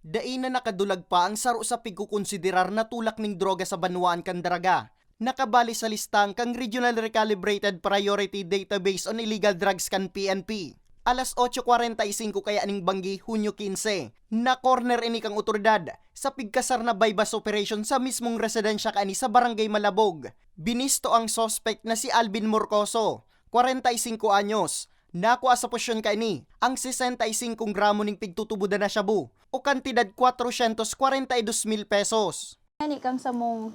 Dai na nakadulag pa ang saro sa pigkukonsiderar na tulak ning droga sa banwaan kan daraga. Nakabali sa listang kang Regional Recalibrated Priority Database on Illegal Drugs kan PNP. Alas 8:45 kaya ning Banggi, Hunyo 15, na corner ini kang otoridad sa pigkasar na bypass operation sa mismong residensya kani sa Barangay Malabog. Binisto ang suspect na si Alvin Morcoso, 45 anyos. Nakuha sa posyon kaini ang 65 gramo ning pigtutubudan na shabu o kantidad 442,000 pesos. Ani kang sa mong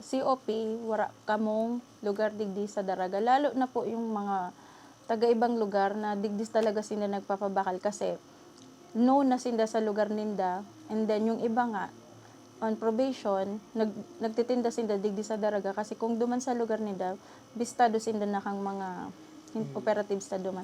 COP, wara kamong lugar digdi sa daraga. Lalo na po yung mga taga-ibang lugar na digdis talaga sila nagpapabakal kasi known na sila sa lugar ninda, and then yung iba nga on probation, nagtitinda sila digdi sa daraga kasi kung duman sa lugar ninda, bistado sila na kang mga operatives sa duman.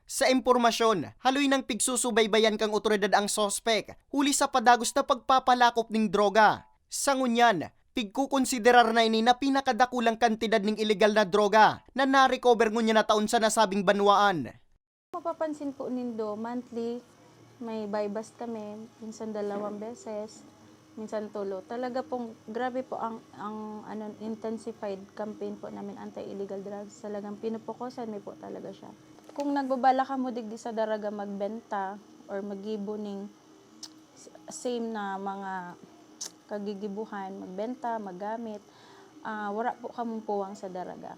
Sa impormasyon, haloy ng pigsusubaybayan kang otoridad ang sospek huli sa padagos na pagpapalakop ning droga. Sa ngunyan, pigkukonsiderar na ini na pinakadakulang kantidad ning ilegal na droga na na-recover ngunya na taon sa nasabing banwaan. Mapapansin po nindo, monthly, may buy-bust kami, minsan 2 beses, minsan tulo. Talaga pong grabe po ang intensified campaign po namin anti-illegal drugs. Talagang pinupokusan may po talaga siya. Kung nagbabala ka mo digdi sa daraga magbenta or magibo ning same na mga kagigibuhan, magbenta, maggamit, wala po kamong puwang sa daraga.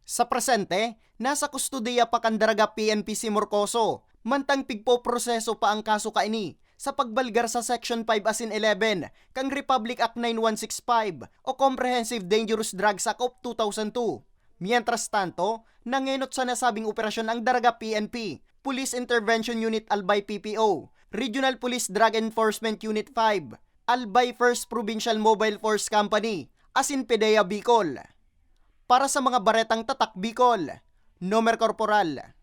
Sa presente, nasa kustudiya pa kan daraga PNP si Morcoso, mantang pigpoproseso pa ang kaso kaini sa pagbalgar sa Section 5 Asin 11 kang Republic Act 9165 o Comprehensive Dangerous Drugs Act of 2002. Mientras tanto, nangenot sa nasabing operasyon ang daraga PNP, Police Intervention Unit Albay PPO, Regional Police Drug Enforcement Unit 5, Albay 1st Provincial Mobile Force Company, Asin PDEA Bicol. Para sa mga baretang tatak Bicol, Nomer Corporal